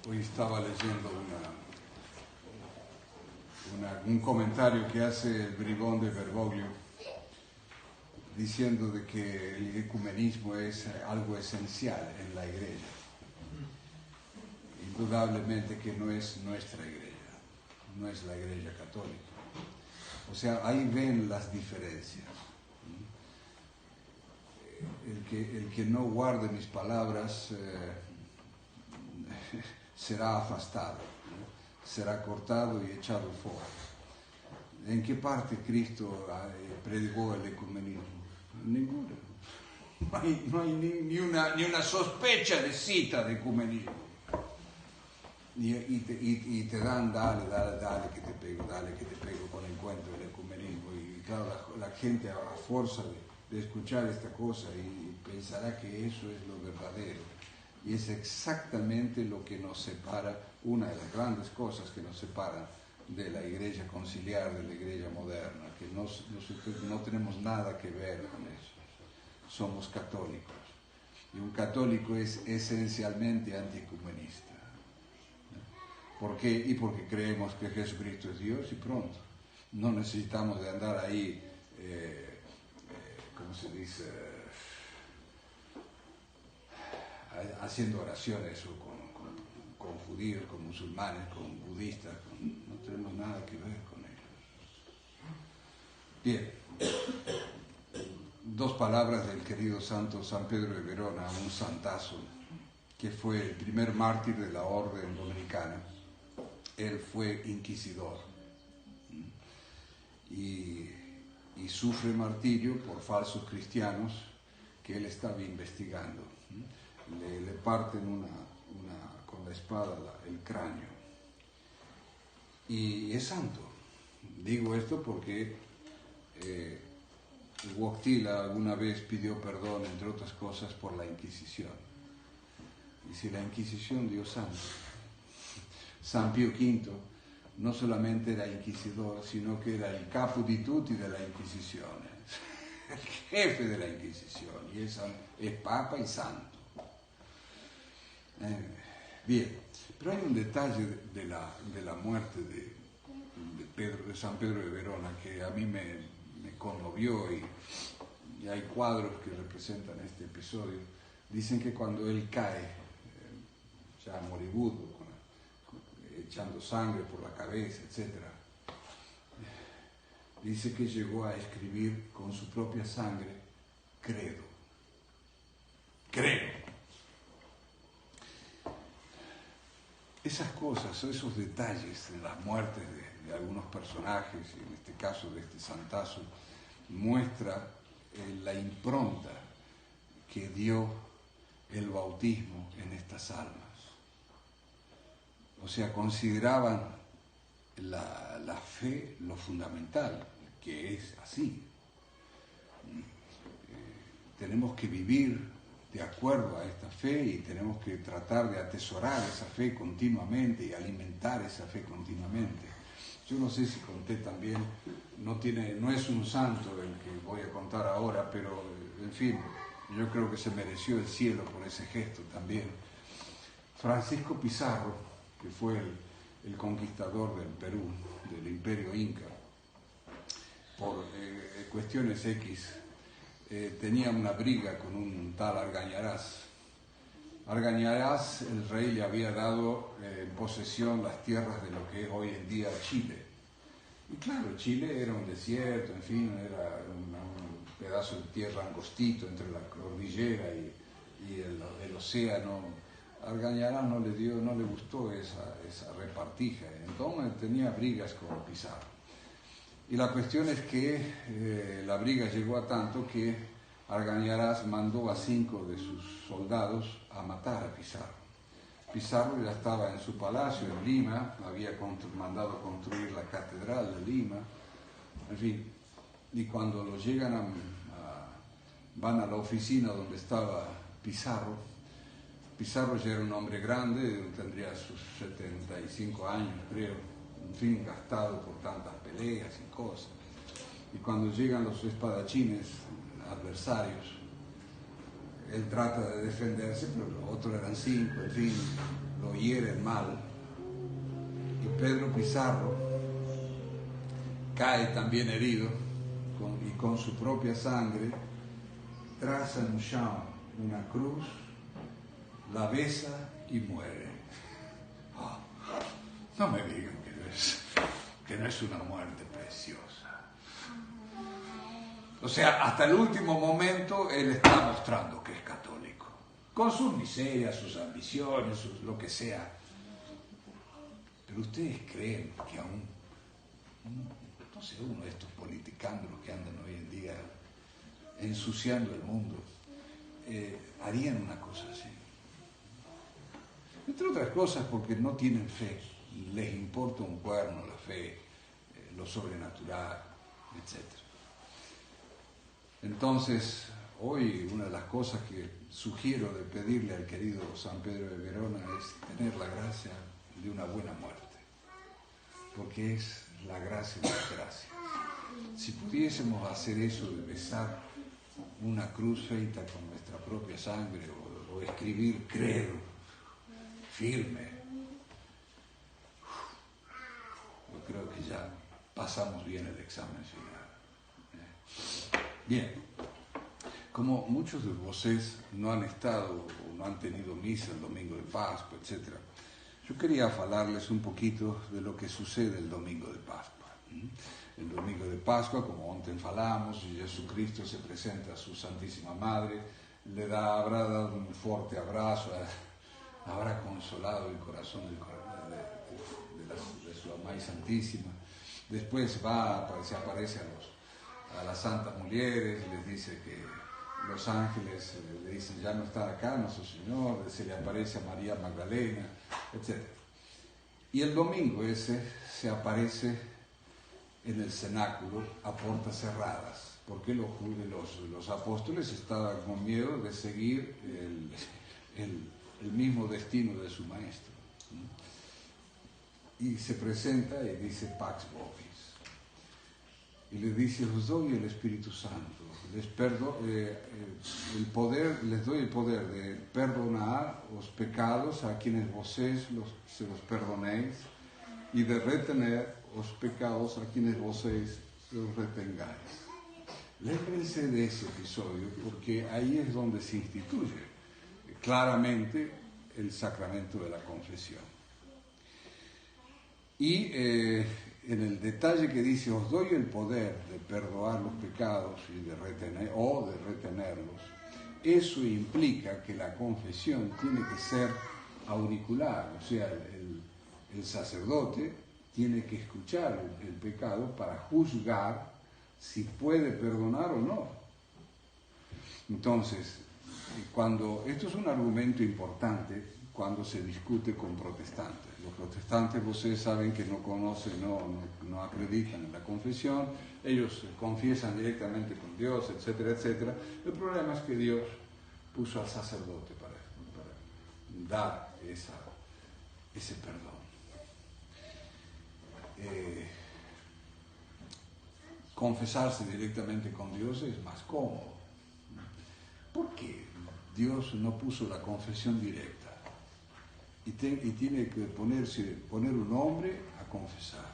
Hoy estaba leyendo un comentario que hace el bribón de Bergoglio, diciendo de que el ecumenismo es algo esencial en la iglesia. Indudablemente que no es nuestra iglesia, no es la iglesia católica. O sea, ahí ven las diferencias. El que no guarde mis palabras será afastado, ¿no? Será cortado y echado fuera. ¿En qué parte Cristo predicó el ecumenismo? Ninguna. No hay ni una sospecha de cita de ecumenismo. Y te dan, dale, que te pego con el cuento del ecumenismo. Y claro, la gente a fuerza de escuchar esta cosa y pensará que eso es lo verdadero. Y es exactamente lo que nos separa, una de las grandes cosas que nos separan de la iglesia conciliar, de la iglesia moderna, que no tenemos nada que ver con eso. Somos católicos. Y un católico es esencialmente antiecumenista. ¿Por qué? Y porque creemos que Jesucristo es Dios y pronto. No necesitamos de andar ahí, ¿cómo se dice? Haciendo oraciones con judíos, con musulmanes, con budistas. No tenemos nada que ver con ellos. Bien. Dos palabras del querido santo San Pedro de Verona, un santazo, que fue el primer mártir de la orden dominicana. Él fue inquisidor y sufre martirio por falsos cristianos que él estaba investigando. Le parten con la espada el cráneo. Y es santo. Digo esto porque Wojtyla alguna vez pidió perdón, entre otras cosas, por la Inquisición. Y si la Inquisición dio santo. San Pío V no solamente era inquisidor, sino que era el capo di tutti de la Inquisición, el jefe de la Inquisición, y es papa y santo. Bien, pero hay un detalle de la muerte de San Pedro de Verona que a mí me conmovió, y hay cuadros que representan este episodio. Dicen que cuando él cae, ya moribundo, echando sangre por la cabeza, etc., dice que llegó a escribir con su propia sangre credo. Esas cosas, esos detalles de las muertes de algunos personajes, y en este caso de este santazo, muestra la impronta que dio el bautismo en estas almas. O sea, consideraban la fe lo fundamental, que es así. Tenemos que vivir de acuerdo a esta fe y tenemos que tratar de atesorar esa fe continuamente y alimentar esa fe continuamente. Yo no sé si conté también, no es un santo el que voy a contar ahora, pero en fin, yo creo que se mereció el cielo por ese gesto también. Francisco Pizarro, que fue el conquistador del Perú, del Imperio Inca, por cuestiones X, tenía una briga con un tal Argañarás. Argañarás, el rey, le había dado en posesión las tierras de lo que es hoy en día Chile. Y claro, Chile era un desierto, en fin, era un pedazo de tierra angostito entre la cordillera y el océano. Argañarás no le gustó esa repartija, entonces tenía brigas con Pizarro. Y la cuestión es que la briga llegó a tanto que Argañarás mandó a 5 de sus soldados a matar a Pizarro. Pizarro ya estaba en su palacio en Lima, había mandado construir la catedral de Lima, en fin, y cuando lo van a la oficina donde estaba Pizarro ya era un hombre grande, tendría sus 75 años, creo, en fin, gastado por tantas peleas y cosas. Y cuando llegan los espadachines adversarios, él trata de defenderse, pero los otros eran 5, en fin, lo hieren mal, y Pedro Pizarro cae también herido, y con su propia sangre traza en un chão una cruz, la besa y muere. Oh, no me digan que no es una muerte preciosa. O sea, hasta el último momento él está mostrando que es católico, con sus miserias, sus ambiciones, lo que sea. Pero ustedes creen que aún, no sé, uno de estos politicándolos que andan hoy en día ensuciando el mundo, harían una cosa así. Entre otras cosas porque no tienen fe, les importa un cuerno la fe, lo sobrenatural, etc. Entonces, hoy una de las cosas que sugiero de pedirle al querido San Pedro de Verona es tener la gracia de una buena muerte, porque es la gracia de las gracias. Si pudiésemos hacer eso de besar una cruz feita con nuestra propia sangre o escribir credo firme, yo creo que ya pasamos bien el examen final. Bien, como muchos de vosotros no han estado o no han tenido misa el domingo de Pascua, etc., yo quería hablarles un poquito de lo que sucede el domingo de Pascua. El domingo de Pascua, como antes falamos, Jesucristo se presenta a su Santísima Madre, habrá dado un fuerte abrazo, habrá consolado el corazón de su Amai Santísima. Después se aparece a las santas mujeres, les dice que los ángeles le dicen ya no está acá nuestro Señor, se le aparece a María Magdalena, etc. Y el domingo ese se aparece en el cenáculo a puertas cerradas, porque los apóstoles estaban con miedo de seguir el mismo destino de su maestro. Y se presenta y dice Pax Vobis. Y le dice, os doy el Espíritu Santo, les doy el poder de perdonar los pecados a quienes vosotros se los perdonéis y de retener los pecados a quienes vosotros los retengáis. Lévense de ese episodio porque ahí es donde se instituye claramente el sacramento de la confesión. Y en el detalle que dice, os doy el poder de perdonar los pecados y de retenerlos, eso implica que la confesión tiene que ser auricular, o sea, el sacerdote tiene que escuchar el pecado para juzgar si puede perdonar o no. Entonces, esto es un argumento importante cuando se discute con protestantes. Los protestantes, ustedes saben que no conocen, no acreditan en la confesión, ellos confiesan directamente con Dios, etcétera, etcétera. El problema es que Dios puso al sacerdote para dar ese perdón. Confesarse directamente con Dios es más cómodo. ¿Por qué Dios no puso la confesión directa? Y tiene que poner un hombre a confesar.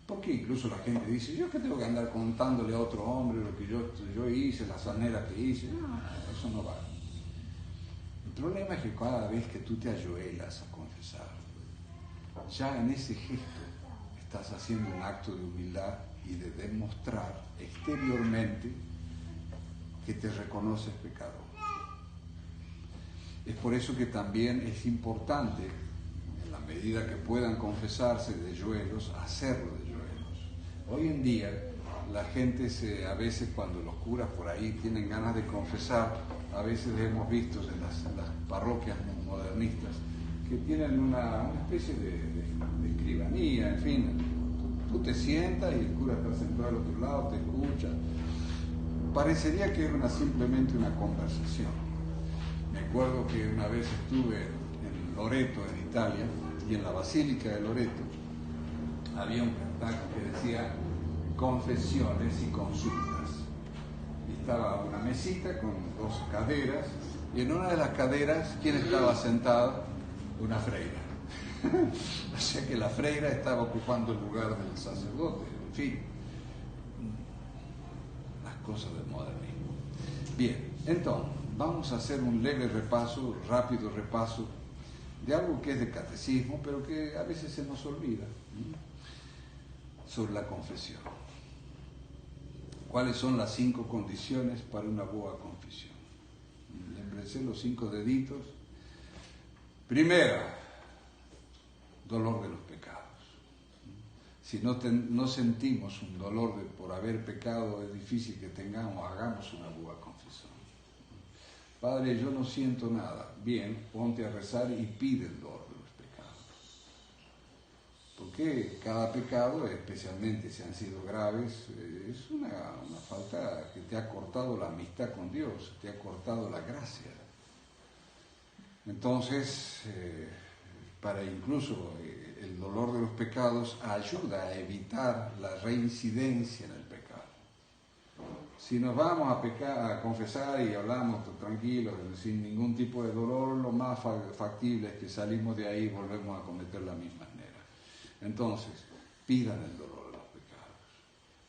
Porque incluso la gente dice, yo que tengo que andar contándole a otro hombre lo que yo hice, la sanera que hice. No, eso no va. El problema es que cada vez que tú te ayoelas a confesar, ya en ese gesto estás haciendo un acto de humildad y de demostrar exteriormente que te reconoces pecador. Es por eso que también es importante, en la medida que puedan confesarse de yuelos, hacerlo de yuelos. Hoy en día, la gente a veces cuando los curas por ahí tienen ganas de confesar, a veces hemos visto en las parroquias modernistas, que tienen una especie de escribanía, en fin. Tú te sientas y el cura está sentado al otro lado, te escucha. Parecería que era simplemente una conversación. Me acuerdo que una vez estuve en Loreto, en Italia, y en la Basílica de Loreto había un cartel que decía confesiones y consultas. Y estaba una mesita con dos caderas, y en una de las caderas, ¿quién estaba sentado? una freira. O sea que la freira estaba ocupando el lugar del sacerdote. En fin, las cosas del modernismo. Bien, entonces, vamos a hacer un leve repaso, rápido repaso, de algo que es de catecismo, pero que a veces se nos olvida, sobre la confesión. ¿Cuáles son las 5 condiciones para una buena confesión? Lémbrense los 5 deditos. Primera, dolor de los pecados. Si no sentimos un dolor por haber pecado, es difícil que hagamos una buena confesión. Padre, yo no siento nada. Bien, ponte a rezar y pide el dolor de los pecados. Porque cada pecado, especialmente si han sido graves, es una falta que te ha cortado la amistad con Dios, te ha cortado la gracia. Entonces, para incluso el dolor de los pecados ayuda a evitar la reincidencia en el pecado. Si nos vamos a confesar y hablamos tranquilos, sin ningún tipo de dolor, lo más factible es que salimos de ahí y volvemos a cometer la misma manera. Entonces, pidan el dolor de los pecados.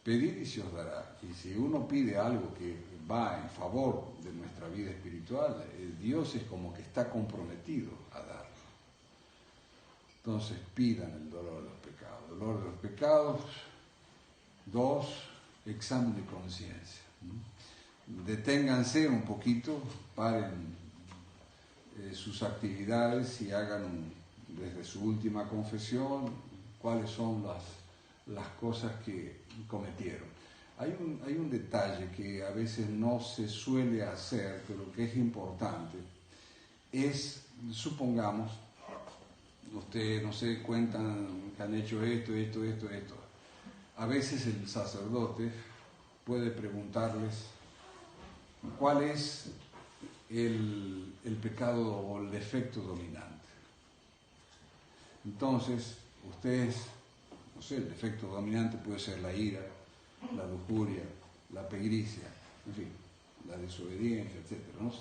Pedid y se os dará. Y si uno pide algo que va en favor de nuestra vida espiritual, Dios es como que está comprometido a darlo. Entonces, pidan el dolor de los pecados. Dolor de los pecados. 2, examen de conciencia. Deténganse un poquito, paren sus actividades y hagan desde su última confesión cuáles son las cosas que cometieron. Hay un detalle que a veces no se suele hacer, pero que es importante. Es, supongamos, ustedes, no sé, cuentan que han hecho esto. A veces el sacerdote puede preguntarles cuál es el pecado o el defecto dominante. Entonces, ustedes, no sé, el defecto dominante puede ser la ira, la lujuria, la pericia, en fin, la desobediencia, etc., ¿no?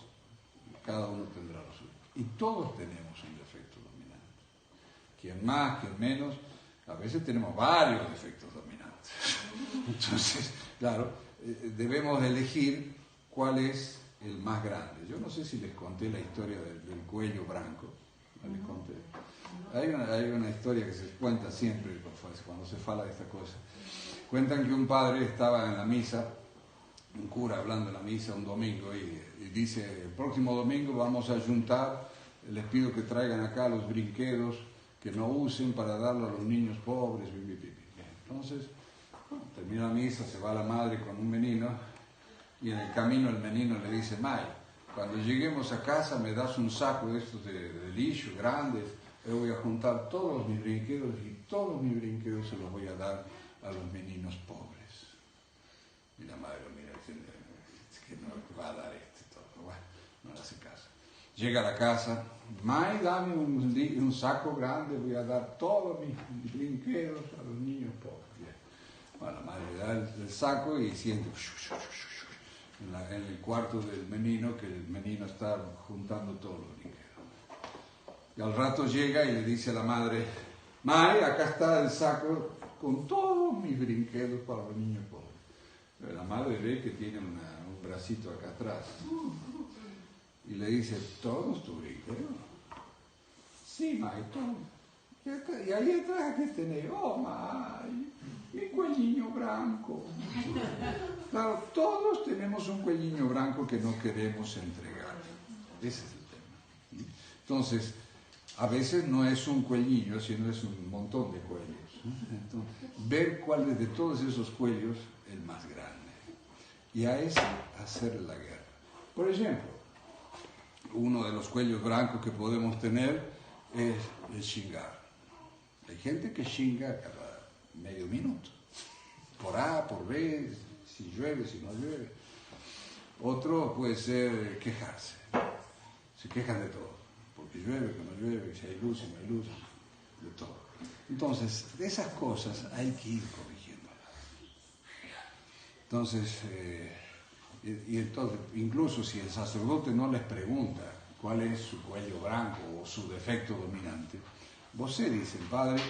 Cada uno tendrá lo suyo. Y todos tenemos un defecto dominante. Quien más, quien menos, a veces tenemos varios defectos dominantes. Entonces, claro, debemos elegir cuál es el más grande. Yo no sé si les conté la historia del cuello branco. ¿No les conté? Hay una historia que se cuenta siempre cuando se fala de esta cosa. Cuentan que un padre estaba en la misa, un cura hablando en la misa un domingo, y dice: el próximo domingo vamos a juntar, les pido que traigan acá los brinquedos que no usen para darlo a los niños pobres. Entonces, termina la misa, se va la madre con un menino, y en el camino el menino le dice: May, cuando lleguemos a casa me das un saco de estos de lixo grandes, yo voy a juntar todos mis brinquedos y todos mis brinquedos se los voy a dar a los meninos pobres. Y la madre lo mira diciendo: es que no va a dar esto y todo. Bueno, no le hace caso. Llega a la casa: May, dame un saco grande, voy a dar todos mis brinquedos a los niños pobres. Bueno, la madre le da el saco y siente en el cuarto del menino que el menino está juntando todos los brinquedos. Y al rato llega y le dice a la madre: May, acá está el saco con todos mis brinquedos para los niños pobres. Pero la madre ve que tiene un bracito acá atrás. Y le dice: ¿todos tus brinquedos? Sí, May, todos. Y ahí atrás, ¿qué tenés? Oh, May, mi cuelliño blanco. Claro, todos tenemos un cuelliño blanco que no queremos entregar. Ese es el tema. Entonces, a veces no es un cuellillo, sino es un montón de cuellos. Entonces, ver cuál es de todos esos cuellos el más grande. Y a ese hacer la guerra. Por ejemplo, uno de los cuellos blancos que podemos tener es el chingar. Hay gente que chinga cada medio minuto. Por A, por B, si llueve, si no llueve. Otro puede ser quejarse. Se quejan de todo. Porque llueve, que no llueve, si hay luz, si no hay luz, de todo. Entonces, esas cosas hay que ir corrigiéndolas. Entonces, entonces, incluso si el sacerdote no les pregunta cuál es su cuello branco o su defecto dominante, vos dice, Padre,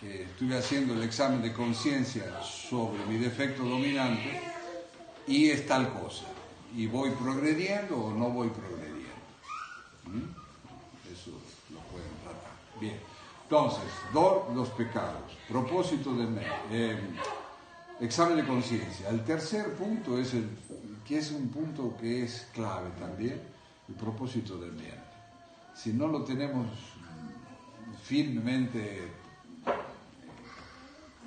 estuve haciendo el examen de conciencia sobre mi defecto dominante y es tal cosa, y voy progrediendo o no voy progrediendo. Eso lo pueden tratar. Bien, entonces, los pecados, propósito del examen de conciencia. El tercer punto es que es un punto que es clave también, el propósito del bien. Si no lo tenemos firmemente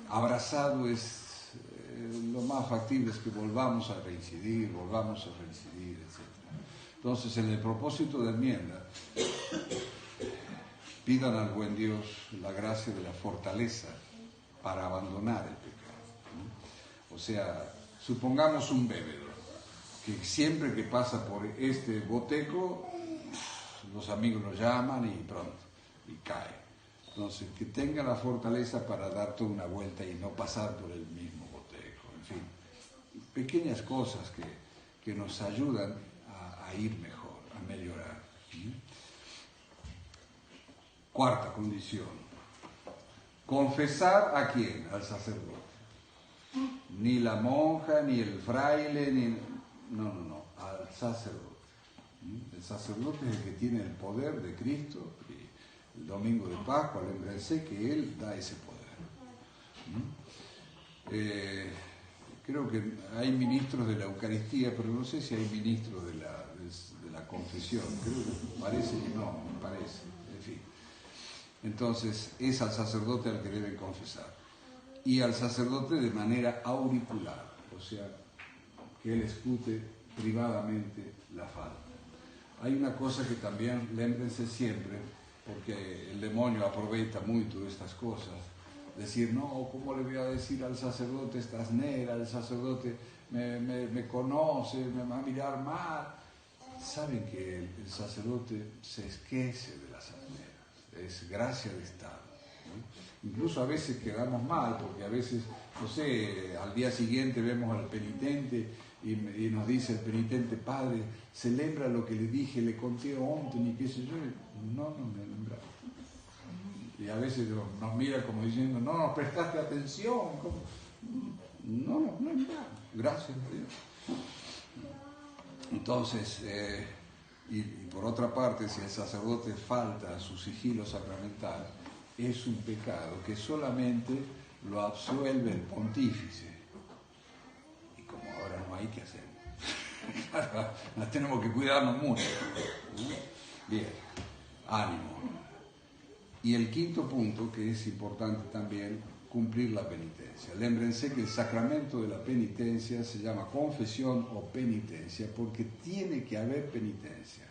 abrazado, es lo más factible es que volvamos a reincidir, etc. Entonces, en el propósito de enmienda, pidan al buen Dios la gracia de la fortaleza para abandonar el pecado. O sea, supongamos un bebedor, que siempre que pasa por este boteco, los amigos lo llaman y pronto, y cae. Entonces, que tenga la fortaleza para dar toda una vuelta y no pasar por el mismo boteco. En fin, pequeñas cosas que nos ayudan a ir mejor, a mejorar. Cuarta condición. Confesar ¿a quién? Al sacerdote. Ni la monja, ni el fraile, no, al sacerdote. El sacerdote es el que tiene el poder de Cristo. Y el domingo de Pascua, lémbrense que Él da ese poder. Creo que hay ministros de la Eucaristía, pero no sé si hay ministros de la confesión. Creo que parece que no, me parece. En fin. Entonces, es al sacerdote al que deben confesar. Y al sacerdote de manera auricular, o sea, que él escute privadamente la falta. Hay una cosa que también, lémbrense siempre, porque el demonio aprovecha mucho de estas cosas, decir, no, ¿cómo le voy a decir al sacerdote esta asnera? El sacerdote me conoce, me va a mirar mal. Saben que el sacerdote se esquece de las asneras, es gracia de Estado, ¿no? Incluso a veces quedamos mal, porque a veces, no sé, al día siguiente vemos al penitente y nos dice el penitente, Padre, celebra lo que le dije, le conté ontem y qué sé yo. No me lembraba. Y a veces nos mira como diciendo, no nos prestaste atención. ¿Cómo? No, gracias a Dios. Entonces, y por otra parte, si el sacerdote falta a su sigilo sacramental, es un pecado que solamente lo absuelve el pontífice. Y como ahora no hay que hacer, claro, nos tenemos que cuidarnos mucho. Bien, ánimo. Y el quinto punto, que es importante también, cumplir la penitencia. Lémbrense que el sacramento de la penitencia se llama confesión o penitencia porque tiene que haber penitencia.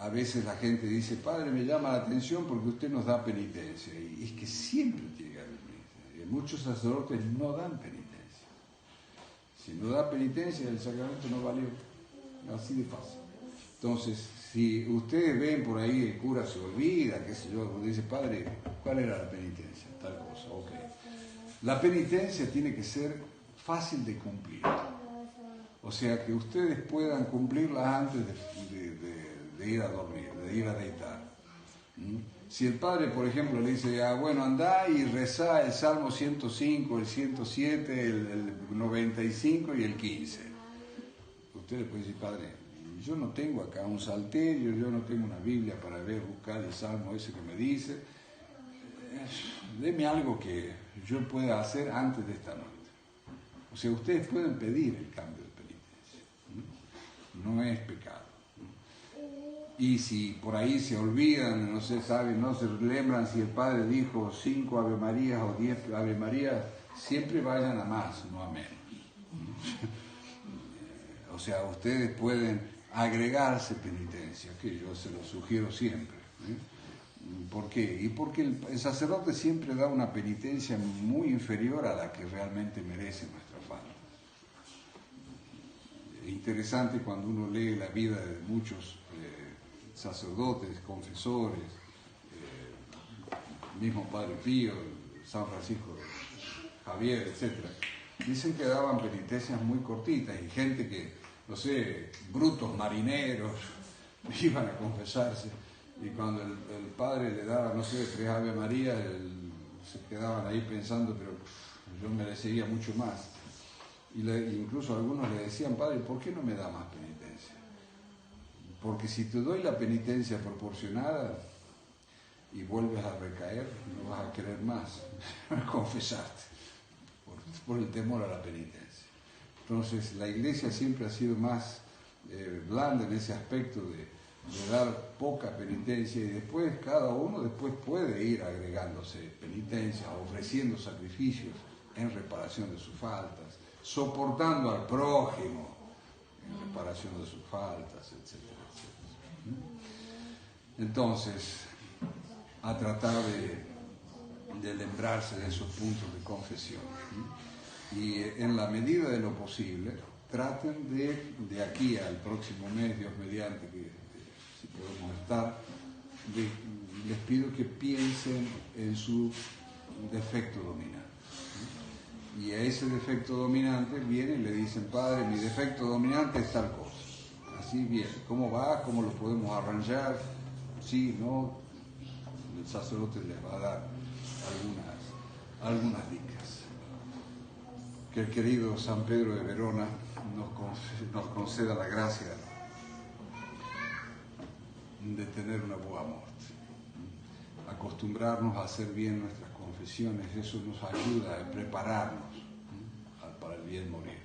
A veces la gente dice, Padre, me llama la atención porque usted nos da penitencia. Y es que siempre tiene que haber penitencia. Muchos sacerdotes no dan penitencia. Si no da penitencia, el sacramento no valió. Así de fácil. Entonces, si ustedes ven por ahí el cura se olvida, qué sé yo, dice, Padre, ¿cuál era la penitencia? Tal cosa, ok. La penitencia tiene que ser fácil de cumplir. O sea, que ustedes puedan cumplirla antes de ir a dormir, de ir a deitar. Si el padre, por ejemplo, le dice, bueno, andá y rezá el Salmo 105, el 107, el 95 y el 15. Usted le puede decir, Padre, yo no tengo acá un salterio, yo no tengo una Biblia para buscar el Salmo ese que me dice. Deme algo que yo pueda hacer antes de esta noche. O sea, ustedes pueden pedir el cambio de penitencia. No es pecado. Y si por ahí se olvidan, no se saben, no se lembran si el Padre dijo 5 Ave Marías o 10 Ave Marías, siempre vayan a más, no a menos. O sea, ustedes pueden agregarse penitencia, que yo se lo sugiero siempre. ¿Por qué? Y porque el sacerdote siempre da una penitencia muy inferior a la que realmente merece nuestra falta. Es interesante cuando uno lee la vida de muchos sacerdotes, confesores, mismo Padre Pío, San Francisco Javier, etc. Dicen que daban penitencias muy cortitas y gente que no sé, brutos marineros, iban a confesarse, y cuando el padre le daba, no sé, 3 Ave María, se quedaban ahí pensando, pero yo merecería mucho más. Incluso algunos le decían, padre, ¿por qué no me da más penitencia? Porque si te doy la penitencia proporcionada y vuelves a recaer, no vas a querer más confesarte, por el temor a la penitencia. Entonces la Iglesia siempre ha sido más blanda en ese aspecto de dar poca penitencia, y después cada uno después puede ir agregándose penitencia, ofreciendo sacrificios en reparación de sus faltas, soportando al prójimo en reparación de sus faltas, etcétera, etcétera. Entonces, a tratar de lembrarse de esos puntos de confesión. Y en la medida de lo posible, traten de aquí al próximo mes, Dios mediante, que si podemos estar, les pido que piensen en su defecto dominante. Y a ese defecto dominante vienen y le dicen, padre, mi defecto dominante es tal cosa. Así bien, ¿cómo va? ¿Cómo lo podemos arranjar? Sí, no, el sacerdote les va a dar algunas dicas. Que el querido San Pedro de Verona nos conceda la gracia de tener una buena muerte. Acostumbrarnos a hacer bien nuestras confesiones, eso nos ayuda a prepararnos para el bien morir.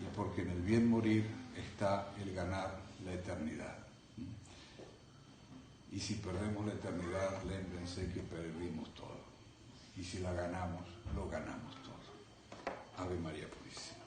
Y porque en el bien morir está el ganar la eternidad. Y si perdemos la eternidad, lémbrense que perdimos todo. Y si la ganamos, lo ganamos todo. Ave María Purísima.